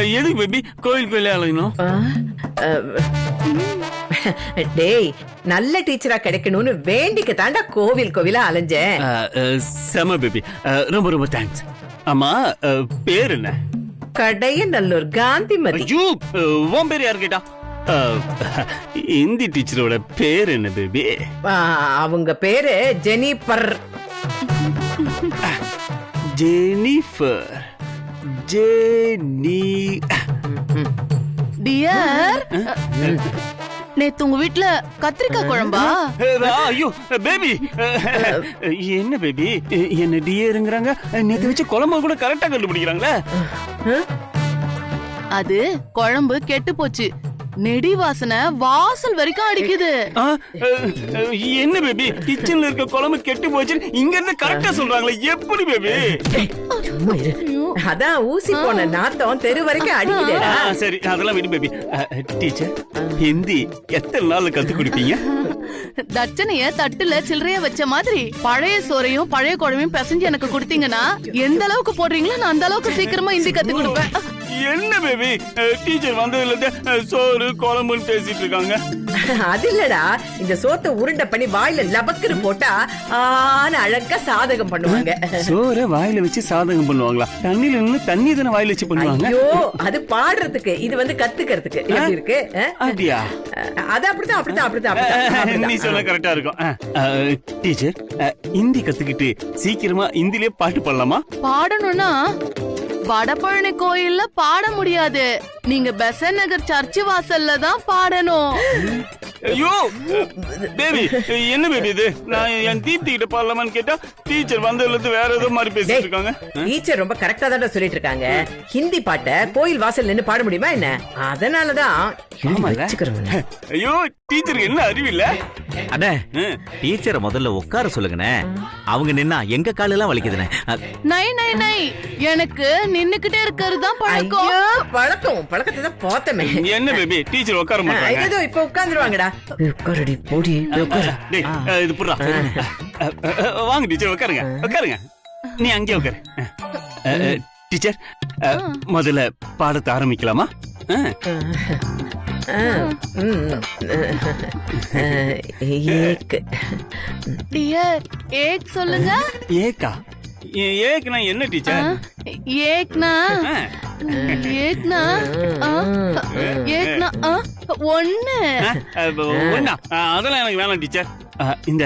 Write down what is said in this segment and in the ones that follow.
எதுக்கு பேபி கோயில் கோயிலே அலையணும்? டேய், நல்ல டீச்சரா கிடைக்கணும்னு வேண்டிக்க தாண்டா கோவில் கோவிலா அலைஞ்சேன். செம பேபி, ரொம்ப ரொம்ப தேங்க்ஸ். ஆமா, பேர் என்ன? கடையநல்லூர் காந்திமதி. ஐயோ, உன் பேர் யாரு கேட்டா? ஹிந்தி டீச்சரோட பேர் என்ன பேபி? அவங்க பேரு ஜெனிஃபர். ஜெனிஃபர். டியர், நேத்து உங்க வீட்ல கத்திரிக்காய் குழம்பா? ஐயோ பேபி, என்ன பேபி என்ன டியருங்கறாங்க? நேத்து வச்ச குழம்பு கூட கரெக்டா கண்டுபிடிக்கிறாங்களே. அது குழம்பு கெட்டு போச்சு. நெடி வாசனை வாசல் வரைக்கும் அடிக்குது. என்ன பேபி, கிச்சன்ல இருக்க குழம்பு கெட்டு போச்சு இங்க இருந்து கரெக்டா சொல்றாங்களே, எப்படி பேபி? அதான் ஊசி போன நாத்தம் தெரு வரைக்கும் அடிக்குதேடா. சரி, அதெல்லாம் விடு பேபி. டீச்சர், ஹிந்தி எத்தனை நாள்ல கத்து கொடுப்பீங்க? தட்சணைய தட்டுல சில்லறைய வச்ச மாதிரி பழைய சோறையும் பழைய குழம்பையும் பிசைஞ்சு எனக்கு கொடுத்தீங்கன்னா எந்த அளவுக்கு போடுறீங்களோ நான் அந்த அளவுக்கு சீக்கிரமா ஹிந்தி கத்து கொடுப்பேன். என்ன பேபி, டீச்சர் வந்ததுல இருந்து சோறு குழம்புன்னு பேசிட்டு இருக்காங்க. அது இல்லடா, இந்த சோத்தை உருண்டை பண்ணி வாயில லபக்குன்னு போட்டா அழகா சாதகம் பண்ணுவாங்க. சோற வாயில வச்சு சாதகம் பண்ணுவாங்களா? தண்ணில நின்னு தண்ணி தானே வாயில வச்சு பண்ணுவாங்க. ஐயோ, அது பாடுறதுக்கு, இது வந்து கத்துக்கிறதுக்கு. எப்படி இருக்கு? அப்படியா? அது அப்படிதான். நீ சொல்ல கரெக்டா இருக்கும். டீச்சர், ஹிந்தி கத்துக்கிட்டு சீக்கிரமா ஹிந்திலே பாட்டு பாடலாமா? பாடணும்னா வடபழனி கோயில்ல பாட முடியாது. நீங்க பெசன்ட் நகர் சர்ச் வாசல்ல தான் பாடணும். ஐயோ பேபி, என்ன பேபி இது? நான் என் தீப்தி கிட்ட பாடலாமான்னு கேட்டா டீச்சர் வந்ததுல இருந்து வேற ஏதோ மாதிரி பேசிட்டு இருக்காங்க. டீச்சர் ரொம்ப கரெக்டா தான் சொல்லிட்டு இருக்காங்க. ஹிந்தி பாட்ட கோயில் வாசல் நின்னு பாட முடியுமா என்ன? அதனாலதான். ஐயோ, டீச்சருக்கு என்ன அறிவு இல்ல? அண்ணே, டீச்சரை முதல்ல உட்கார சொல்லுங்கண்ணே. அவங்க நின்னா எங்க காலெல்லாம் வலிக்குதுண்ணே. நை நை நை, எனக்கு நின்னுக்கிட்டே இருக்கிறது தான் பழக்கம். பழக்கத்தை தான் பார்த்தமே. என்ன பேபி, டீச்சர் உட்கார மாட்டாங்க. ஏதோ இப்ப உட்கார்ந்துருவாங்கடா. உட்காரடி போடி, உட்கார. டேய், இது புறா. வாங்க டீச்சர், உட்காருங்க உட்காருங்க. நீ அங்கே உட்காரு. டீச்சர், முதல்ல பாடத்தை ஆரம்பிக்கலாமா? ஏக் சொல்லுங்க. ஏக்கா? ஏக்னா என்ன டீச்சர்? ஏக்னா ஒண்ணு. ஒண்ணா? அதெல்லாம் எனக்கு வேணாம் டீச்சர். இந்த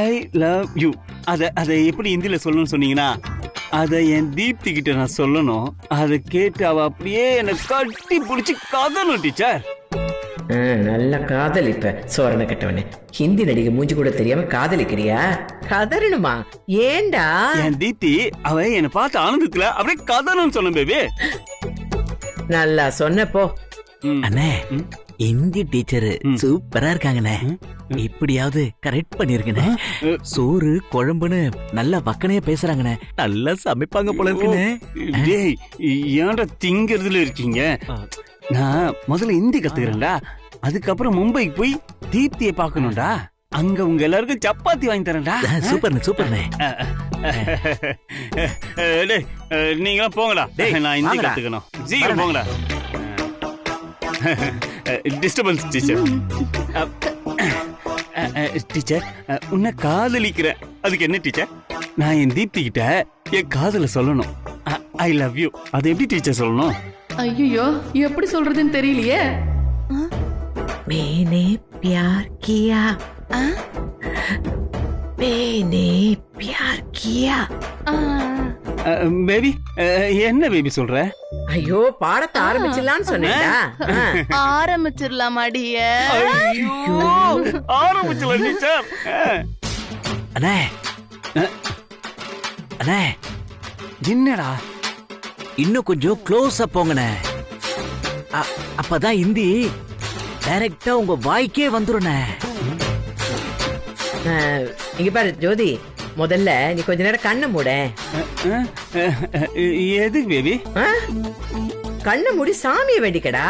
ஐ லவ் யூ அத எப்படி ஹிந்தில சொல்லணும்னு சொன்னீங்கன்னா அத என் தீப்தி கிட்ட நான் சொல்லணும். அதை கேட்டு அவ அப்படியே என்ன கட்டி பிடிச்சி கதணும் டீச்சர். நல்ல காதலிப்ப சோரண கட்டவனே. ஹிந்தி நடிகை மூஞ்சி கூட தெரியாம காதலிக்கிறியா? கதறணுமா? ஏண்டா? என் தீப்தி அவ என்ன பார்த்து ஆனந்தத்துல அப்படியே கதணும்னு சொன்ன பேபி. நல்லா சொன்னப்போ. அண்ணே, ஹிந்தி டீச்சர் சூப்பரா இருக்காங்கண்ணே. இப்படியாவது கரெக்ட் பண்ணிருக்கண்ணே. சோறு குழம்புன்னு நல்லா வக்கனையா பேசுறாங்கண்ணே. நல்லா சமைப்பாங்க போல இருக்குண்ணே. டேய், ஏன்டா திங்கிறதுல இருக்கீங்க? நான் முதல்ல ஹிந்தி கத்துக்கிறேன்டா, அதுக்கப்புறம் மும்பைக்கு போய் தீப்தியை பாக்கணும்டா. அங்க உங்க எல்லாருக்கும் சப்பாத்தி வாங்கி தரேன்டா. சூப்பர்ண்ணே சூப்பர்ண்ணே. நீங்களாம் போங்கடா. நான் ஹிந்தி கத்துக்கணும். சீக்கிரம் போங்கடா. Disturbance teacher. டீச்சர், உன்னை காதலிக்கிறேன். அதுக்கு என்ன டீச்சர்? நான் என் தீப்தி கிட்ட என் காதல சொல்லணும். I love you. அது எப்படி டீச்சர் சொல்லணும்? ஐயோ, எப்படி சொல்றதுன்னு தெரியலையே. மேனே பியார் கியா, மேனே பியார் கியா. பேபி, என்ன பேபி சொல்ற? ஐயோ, பாடத்தை ஆரம்பிச்சிடலான்னு சொன்னேன்டா. ஆரம்பிச்சிடலாம் அடிய. ஆரம்பிச்சிடலாம் டீச்சர். அண்ணே அண்ணே, என்னடா? இன்னும் கொஞ்சம் க்ளோஸா போங்கண்ணே. அப்பதான் ஹிந்தி டைரக்டா உங்க வாய்க்கே வந்துருண்ணே. இங்க பாரு ஜோதி, முதல்ல நீ கொஞ்ச நேரம் கண்ணை மூட. எதுக்கு பேபி? கண்ணை மூடி சாமியை வேண்டிக்கடா.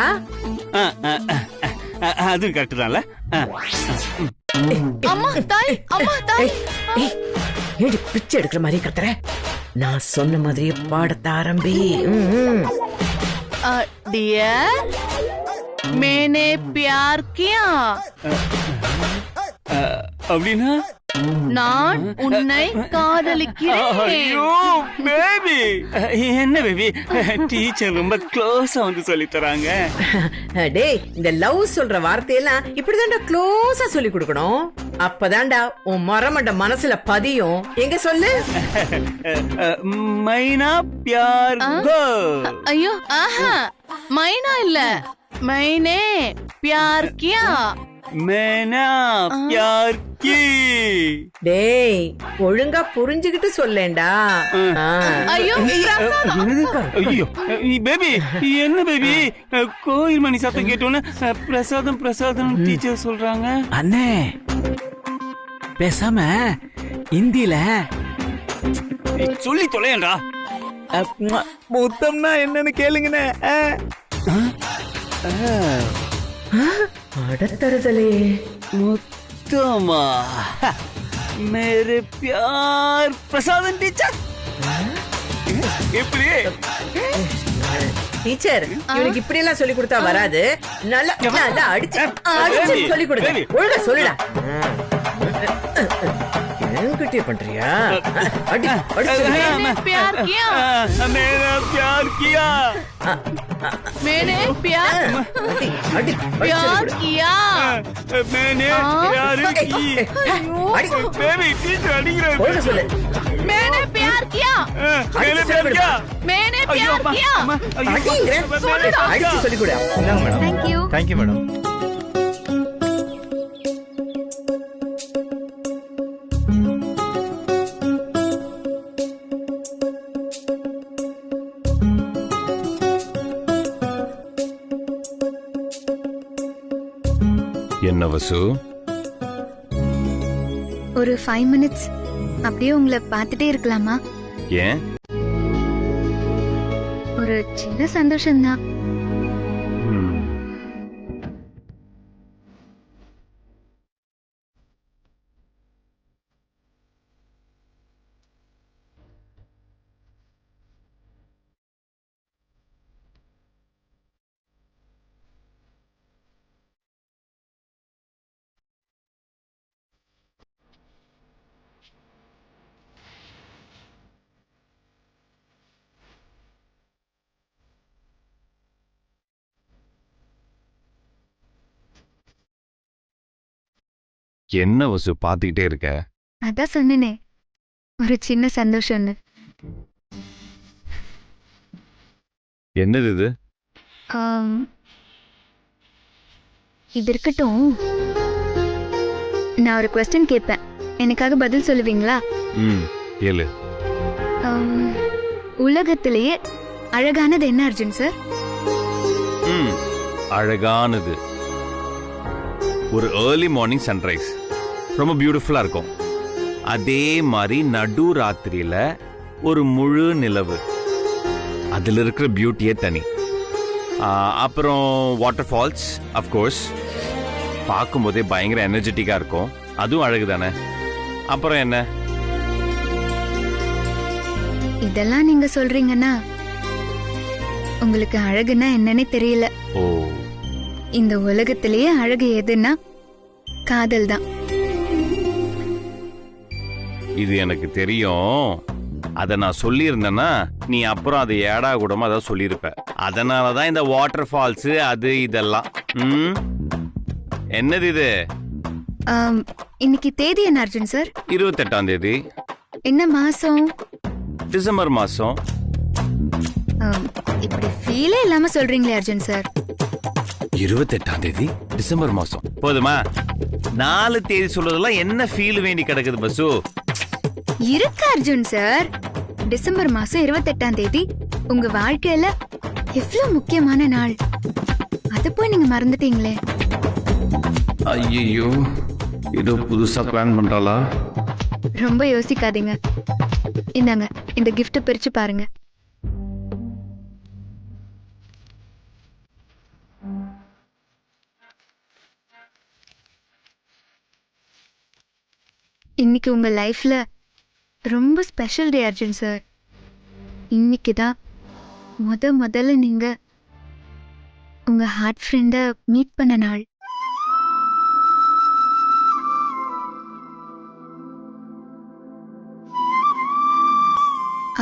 அது கரெக்ட் தான்ல. அம்மா தாய், அம்மா தாய். ஏடி பிச்சை எடுக்கிற மாதிரி கத்துற? நான் சொன்ன மாதிரியே பாடத்த ஆரம்பி. डियर मैंने प्यार किया அப்படின்னா நான் உன்னை காதலிக்கிறேன் ஐயோ பேபி என்ன பேபி டீச்சர் ரொம்ப க்ளோஸா வந்து சொல்லி தராங்க. டேய் இந்த லவ் சொல்ற வார்த்தையெல்லாம் இப்படிதான்டா க்ளோஸா சொல்லி கொடுக்கணும். அப்பதான்டா உன் மரமண்ட மனசுல பதியும். எங்க சொல்லு. மைனா பியார் கோ. ஐயோ ஆஹா மைனா இல்ல मैंने प्यार किया मैंने प्यार की. டேய் ஒழுங்கா புரிஞ்சுகிட்டு சொல்லேண்டா. ஐயோ ஐயோ பேபி என்ன பேபி கோயில் மணி சத்தம் கேட்டோன்னு பிரசாதம் பிரசாதம் டீச்சர் சொல்றாங்க. அண்ணே பேசாம இந்தியில சொல்லி தொலையண்டா. முத்தம்னா என்னன்னு கேளுங்கண்ணே. அடத்தருதலே முத்தமா मेरे प्यार பிரசாதம் டீச்சர். எப்படி டீச்சர் இவனுக்கு இப்படி எல்லாம் சொல்லி கொடுத்தா வராது. நல்லா அடிச்சு சொல்லி கொடுங்க. ஒழுங்கா சொல்லுடா. என்கிட்டே பண்றியா? அடி मैंने प्यार किया मेरा प्यार किया मैंने प्यार அடி प्यार किया मैंने प्यार की. बेबी टीचर अडिगறாரு. ஒழுங்கா சொல்லு. मैंने प्यार किया मैंने प्यार किया मैंने प्यार किया அடிங்கற சொல்லுடா. அடிச்சு சொல்லி கொடு. இந்தாங்க மேடம். Thank you madam. என்ன வசு? ஒரு 5 minutes அப்படியே உங்களை பார்த்துட்டே இருக்கலாமா? ஏன்? ஒரு சின்ன சந்தோஷம்தான். என்ன வசு பாத்துக்கிட்டே இருக்க? அதான் சொன்னேனே ஒரு சின்ன சந்தோஷம்னு. என்னது இது? இது இருக்கட்டும். நான் ஒரு கொஸ்டின் கேட்பேன், எனக்காக பதில் சொல்லுவீங்களா? கேளு. உலகத்திலேயே அழகானது என்ன அர்ஜுன் சார்? அழகானது ஒரு ஏர்லி மார்னிங் சன்ரைஸ். ரொம்ப பியூட்டிஃபுல்லா இருக்கும். அதே மாதிரி நடு ராத்திரியில ஒரு முழு நிலவு. அதுல இருக்கிற பியூட்டியே தனி. அப்புறம் வாட்டர் ஃபால்ஸ் அஃப்கோர்ஸ் பார்க்கும்போதே பயங்கர எனர்ஜெட்டிக்கா இருக்கும். அதுவும் அழகு தானே. அப்புறம் என்ன? இதெல்லாம் நீங்க சொல்றீங்கன்னா உங்களுக்கு அழகுன்னா என்னன்னே தெரியல. ஓ, இந்த உலகத்திலேயே அழகு எதுன்னா காதல் தான். இது எனக்கு தெரியும். அத நான் சொல்லியிருந்தேன்னா நீ அப்புறம் அதை ஏடா கூடமா அதான் சொல்லியிருப்ப. அதனாலதான் இந்த வாட்டர் ஃபால்ஸ் அது இதெல்லாம். என்னது இது? இன்னைக்கு தேதி என்ன அர்ஜுன் சார்? 28ஆம் தேதி. என்ன மாசம்? டிசம்பர் மாசம். இப்படி ஃபீலே இல்லாம சொல்றீங்களே அர்ஜுன் சார். 28ஆம் தேதி டிசம்பர் மாசம் போதுமா? 4 தேதி சொல்றதெல்லாம் என்ன ஃபீல் வேண்டி கிடக்குது பசு? இருக்கு அர்ஜுன் சார். டிசம்பர் மாசம் 28ஆம் தேதி உங்க வாழ்க்கையில எவ்வளவு முக்கியமான நாள். அத போய் நீங்க மறந்துட்டீங்களே. ஐயோ, ஏதோ புதுசா பிளான் பண்றாளா? ரொம்ப யோசிக்காதீங்க. இந்தாங்க இந்த கிஃப்ட் பிரிச்சு பாருங்க. இன்னைக்கு உங்க லைஃப்ல ரொம்ப ஸ்பெஷல் டே அர்ஜுன் சார். இன்னைக்கு தான் முதல்ல நீங்க உங்க ஹார்ட் ஃப்ரெண்ட மீட் பண்ண நாள்.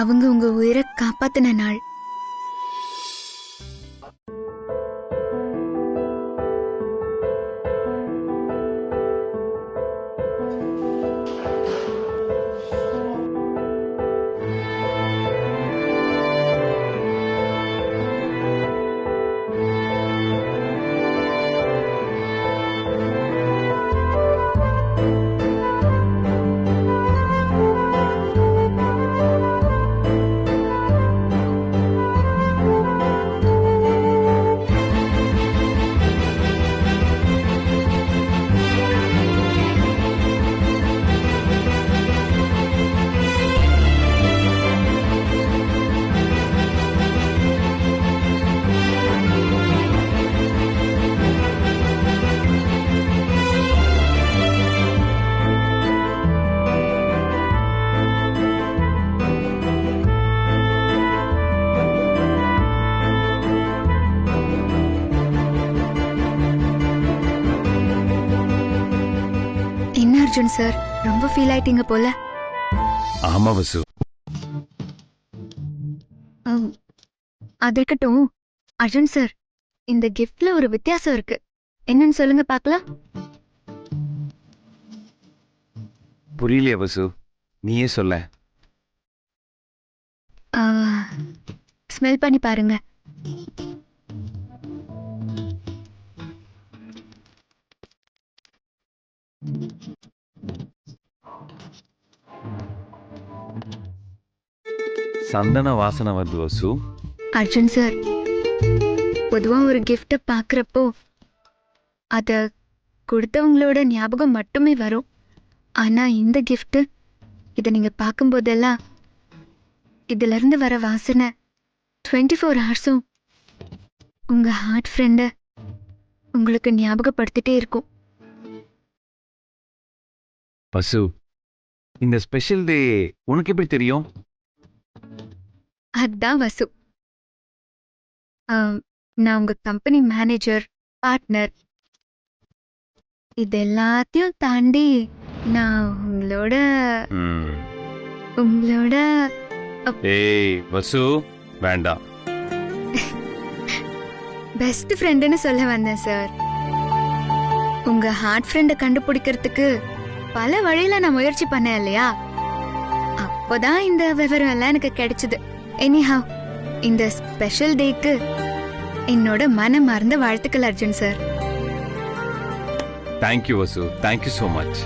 அவங்க உங்க உயிரை காப்பாத்தின நாள். அர்ஜுன் சார், ரொம்ப ஃபீல் ஆயிட்டீங்க போல. ஆமா வசு. அது இருக்கட்டும் அர்ஜுன் சார், இந்த கிஃப்ட்ல ஒரு வித்தியாசம் இருக்கு. என்னன்னு சொல்லுங்க பார்க்கலாம். புரியலையா வசு, நீயே சொல்ல. ஸ்மெல் பண்ணி பாருங்க. சந்தன வாசனை வருது வசு. அர்ஜுன் சார், பொதுவா ஒரு கிஃப்ட பாக்குறப்போ அத கொடுத்தவங்களோட ஞாபகம் மட்டுமே வரும். ஆனா இந்த கிஃப்ட், இதை நீங்க பார்க்கும்போதெல்லாம் இதுல இருந்து வர வாசனை 24 ஹவர்ஸும் உங்க ஹார்ட் ஃப்ரெண்ட உங்களுக்கு ஞாபகப்படுத்திட்டே இருக்கும். வசு, இந்த ஸ்பெஷல் டே உனக்கு எப்படி தெரியும்? அதான் வசு, நான் உங்க கம்பெனி மேனேஜர், பார்ட்னர், இது எல்லாத்தையும் தாண்டி நான் உங்களோட ஏய் வசு, வேண்டாம். பெஸ்ட் ஃப்ரெண்டுன்னு சொல்ல வந்தேன் சார். உங்க ஹார்ட் ஃப்ரெண்டை கண்டுபிடிக்கிறதுக்கு பல வழியில நான் முயற்சி பண்ணேன் இல்லையா? அப்போதான் இந்த விவரம் எல்லாம் எனக்கு கிடைச்சது. எனிஹவ், இந்த ஸ்பெஷல் டேக்கு என்னோட மனமார்ந்த வாழ்த்துக்கள் அர்ஜுன் சார். தேங்க்யூ வசு, தேங்க்யூ so much.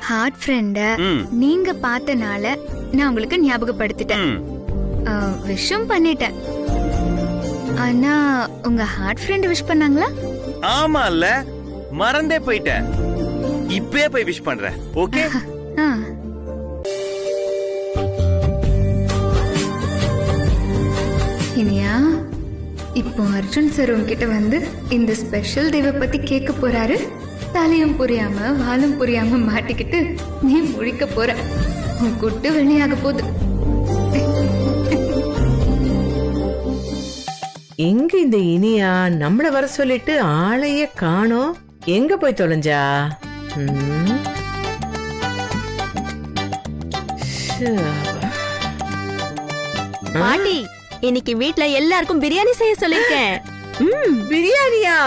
ஹார்ட் ஃப்ரெண்ட நீங்க பார்த்தனால நான் உங்களுக்கு ஞாபகப்படுத்திட்டேன், விஷும் பண்ணிட்டேன். ஆனா உங்க ஹார்ட் ஃப்ரெண்ட் விஷ் பண்ணாங்களா? ஆமா இல்ல, மறந்தே போயிட்டேன். இப்பவே போய் விஷ் பண்றேன். ஓகே? இனியா, இப்போ அர்ஜுன் சார் உங்ககிட்ட வந்து இந்த ஸ்பெஷல் டேவை பத்தி கேட்க போறாரு. தலையும் புரியாம வாலும் புரியாம மாட்டிக்கிட்டு நீ முழிக்க போற. உன் குட்டு வெளியாக போகுது. எங்க இந்த இனியா நம்மள வர சொல்லிட்டு ஆளையே காணோம். எங்க போய் தொலைஞ்சா? பாட்டி, இன்னைக்கு வீட்ல எல்லாருக்கும் பிரியாணி செய்ய சொல்லிருக்கேன். பிரியாணியா?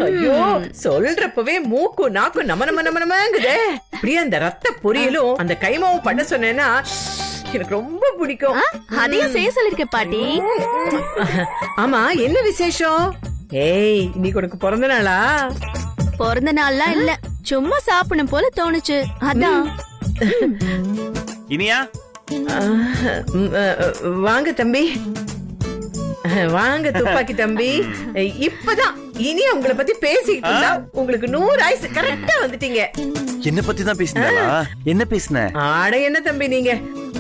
ஐயோ, சொல்றப்பவே மூக்கு நாக்கு நம நம நம நமங்குதே. அப்படியே அந்த ரத்த பொரியலும் அந்த கைமாவும் பண்ண சொன்னேன்னா எனக்கு ரொம்ப பிடிக்கும். அதையும் செய்ய சொல்லிருக்கேன் பாட்டி. ஆமா, என்ன விசேஷம்? ஏய், இன்னைக்கு உனக்கு பிறந்த நாளா? பிறந்த நாள்லாம் இல்ல, சும்மா சாப்பிடணும் போல தோணுச்சு, அதான். இனியா, வாங்க தம்பி. வாங்க துப்பாக்கி தம்பி. இப்பதான் இனி உங்களை பத்தி பேசிக்கிட்டு இருந்தா உங்களுக்கு 100 ஆயுசு கரெக்டா வந்துட்டீங்க. என்ன பத்தி தான் பேசினாளா? என்ன பேசின? ஆட என்ன தம்பி, நீங்க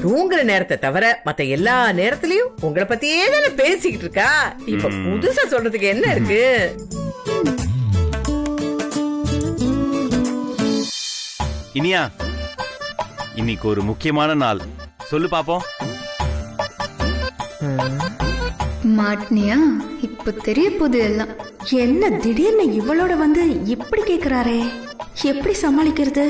தூங்குற நேரத்தை தவிர மத்த எல்லா நேரத்திலயும் உங்களை பத்தியே தானே பேசிக்கிட்டு இருக்கா. இப்ப புதுசா சொல்றதுக்கு என்ன இருக்கு? இனியா, இன்னைக்கு ஒரு முக்கியமான நாள். சொல்லு பாப்போம். மாட்னியா? இப்ப தெரிய போகுது எல்லாம். என்ன திடீர்னு இவளோட வந்து இப்படி கேக்குறாரே, எப்படி சமாளிக்கிறது?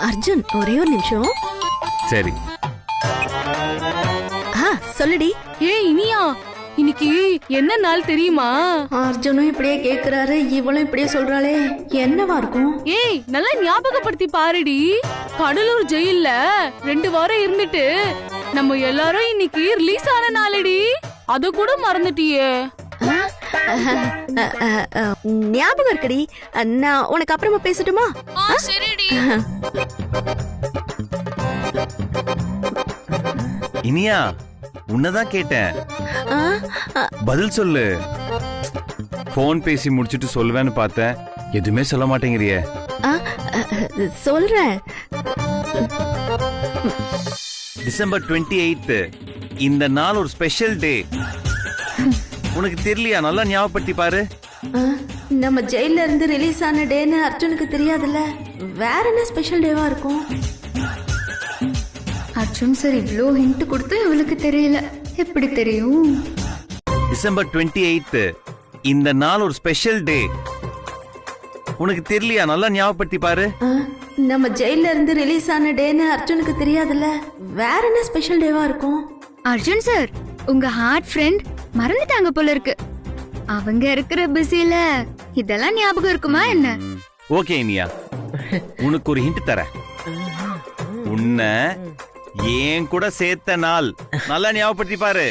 அர்ஜுன், ஒரே ஒரு நிமிஷம். சரி. சொல்லுடி. ஏய் இனியா, இன்னைக்கு என்ன நாள் தெரியுமா? அர்ஜுனும் இப்படியே கேக்குறாரு, இவளும் இப்படியே சொல்றாளே, என்னவா இருக்கும்? ஏய் நல்லா ஞாபகப்படுத்தி பாருடி. கடலூர் ஜெயில்ல 2 வாரம் இருந்துட்டு நம்ம எல்லாரும் இன்னைக்கு ரிலீஸ் ஆன நாளடி. அது கூட மறந்துட்டியே. ஞாபகம் இருக்குடி. நான் உனக்கு அப்புறமா பேசட்டுமா? சரிடி. இனியா, உன்னதான் கேட்டேன், பதில் சொல்லு. போன் பேசி முடிச்சிட்டு சொல்லுவேன்னு பார்த்தேன், எதுவுமே சொல்ல மாட்டேங்கிறியே. சொல்றேன். டிசம்பர் 28 இந்த நாள் ஒரு ஸ்பெஷல் டே. உனக்கு தெரியலையா? நல்லா ஞாபகப்படுத்தி பாரு. நம்ம ஜெயில இருந்து ரிலீஸ் ஆன டேன்னு அர்ஜுனுக்கு தெரியாதுல்ல, வேற என்ன ஸ்பெஷல் டேவா இருக்கும்? அர்ஜுன் சார் இவ்ளோ ஹிண்ட் கொடுத்து இவளுக்கு தெரியல, எப்படி தெரியும்? டிசம்பர் 28 இந்த நாள் ஒரு ஸ்பெஷல் டே. உனக்கு தெரியலையா? நல்லா ஞாபகப்படுத்தி பாரு. நம்ம ஜெயில இருந்து ரிலீஸ் ஆன டேன்னு அர்ஜுனுக்கு தெரியாதுல்ல, வேற என்ன ஸ்பெஷல் டேவா இருக்கும்? அர்ஜுன் சார், உங்க ஹார்ட் ஃப்ரெண்ட் மறந்துட்டாங்க போல இருக்கு. அவங்க இருக்கிற பிஸில இதெல்லாம் ஞாபகம் இருக்குமா என்ன? ஓகே இனியா, உனக்கு ஒரு ஹிண்ட் தரேன். உன்னை ஏன் கூட சேர்த்த நாள் நல்லா ஞாபகப்படுத்தி பாரு.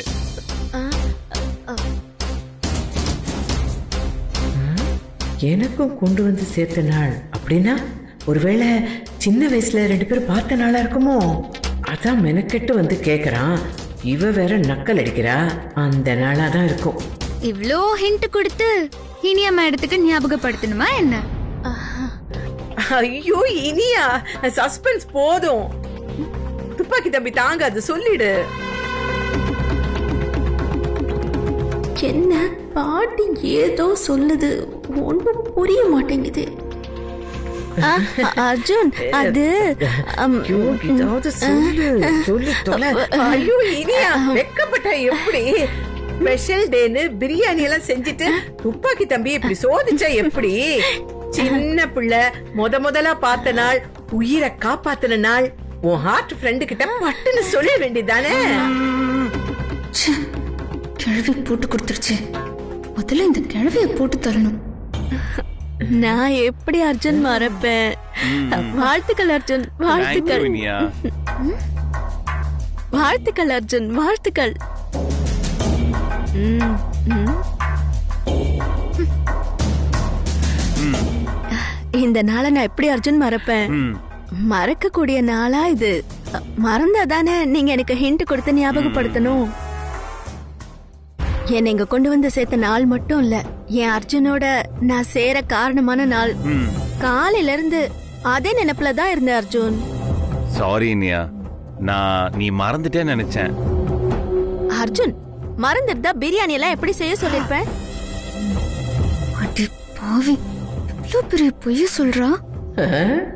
எனக்கும் கொண்டு வந்து சேர்த்த நாள் அப்படின்னா ஒருவேளை சின்ன வயசுல 2 பேரும் பார்த்த நாளா இருக்குமோ? அதான் மெனக்கெட்டு வந்து கேக்குறான். இவ வேற நக்கல் அடிக்கிறா. அந்த நாளா தான் இருக்கும். இவ்ளோ ஹிண்ட் கொடுத்து இனியா மேடத்துக்கு ஞாபகப்படுத்தணுமா என்ன? ஐயோ இனியா, சஸ்பென்ஸ் போதும். துப்பாக்கி தம்பி தாங்க, அது சொல்லிடு. என்ன பாட்டி ஏதோ சொல்லுது, ஒன்றும் புரிய மாட்டேங்குது. அர்ஜுன், அது ஏதாவது சொல்லி தொலை. ஐயோ இனியா, வெக்கப்பட்டா எப்படி? ஸ்பெஷல் டேன்னு பிரியாணி எல்லாம் செஞ்சுட்டு துப்பாக்கி தம்பி இப்படி சோதிச்சா எப்படி? சின்ன பிள்ளை முதலா பார்த்த நாள், உயிரை காப்பாத்தின நாள். உன் ஹார்ட் ஃப்ரெண்டு கிட்ட பட்டுன்னு சொல்ல வேண்டியதானே? கிழவி போட்டு கொடுத்துருச்சு. முதல்ல இந்த கிழவியை போட்டு தரணும். நான் எப்படி அர்ஜுன் மறப்பேன்? வாழ்த்துக்கள் அர்ஜுன், வாழ்த்துக்கள். Thank you, Iniya. வாழ்த்துக்கள் அர்ஜுன், வாழ்த்துக்கள். இந்த நாளை நான் எப்படி அர்ஜுன் மறப்பேன்? மறக்க கூடிய நாளா இது. மறந்தாதானே நீங்க எனக்கு ஹிண்ட் கொடுத்து ஞாபகப்படுத்தணும். என்னை இங்க கொண்டு வந்து சேர்த்த நாள் மட்டும் இல்ல, என் அர்ஜுனோட நான் சேர காரணமான நாள். காலையில இருந்து அதே நினைப்புல தான் இருந்தேன் அர்ஜுன். சாரி இனியா, நீ மறந்துட்டேன்னு நினைச்சேன். அர்ஜுன், மறந்துட்டா பிரியாணி எல்லாம் எப்படி செய்ய சொல்லிருப்பேன்? அடி பாவி, இவ்ளோ பெரிய பொய்ய சொல்றா.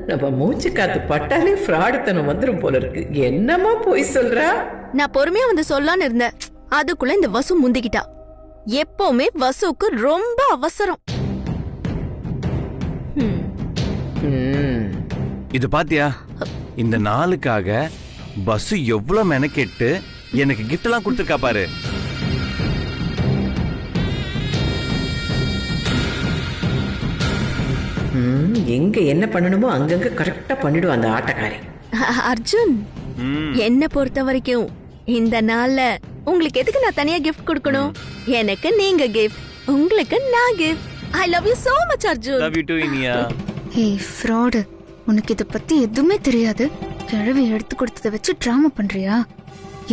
நம்ம மூச்சு காத்து பட்டாலே ஃப்ராடுத்தனம் வந்துரும் போல இருக்கு. என்னமா போய் சொல்றா? நான் பொறுமையா வந்து சொல்லலான்னு இருந்தேன், அதுக்குள்ள இந்த வசு முந்திக்கிட்டா. எப்பவுமே வசுக்கு ரொம்ப அவசரம். இது பாத்தியா, இந்த நாளுக்காக பஸ் எவ்வளவு மெனக்கெட்டு எனக்கு கிஃப்ட் எல்லாம் கொடுத்துருக்கா பாரு. எங்க என்ன பண்ணணுமோ அங்கங்க கரெக்டா பண்ணிடுவா அந்த ஆட்டக்காரி. அர்ஜுன், என்ன பொறுத்த வரைக்கும் இந்த நாள்ல உங்களுக்கு எதுக்கு நான் தனியா கிஃப்ட் கொடுக்கணும்? எனக்கு நீங்க கிஃப்ட், உங்களுக்கு நான் gift. I love you so much Arjun. Love you to Iniya. ஏய் ஃப்ராட், உனக்கு இத பத்தி எதுவுமே தெரியாது. கிழவி எடுத்து கொடுத்ததை வச்சு டிராமா பண்றியா?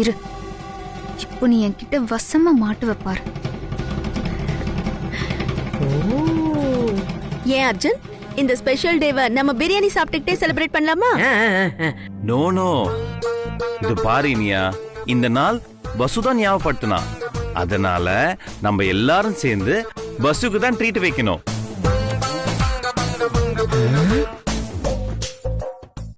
இரு, இப்போ நீ என்கிட்ட வசமா மாட்டு வைப்பாரு. ஏன் அர்ஜுன், இந்த ஸ்பெஷல் டேவை நம்ம பிரியாணி சாப்பிட்டுக்கிட்டே செலிப்ரேட் பண்ணலாமா? நோ நோ, இது பாரு இனியா, இந்த நாள் வசுதான் ஞாபகப்படுத்தினா. அதனால நம்ம எல்லாரும் சேர்ந்து பஸ்ஸுக்கு தான் ட்ரீட் வைக்கணும்.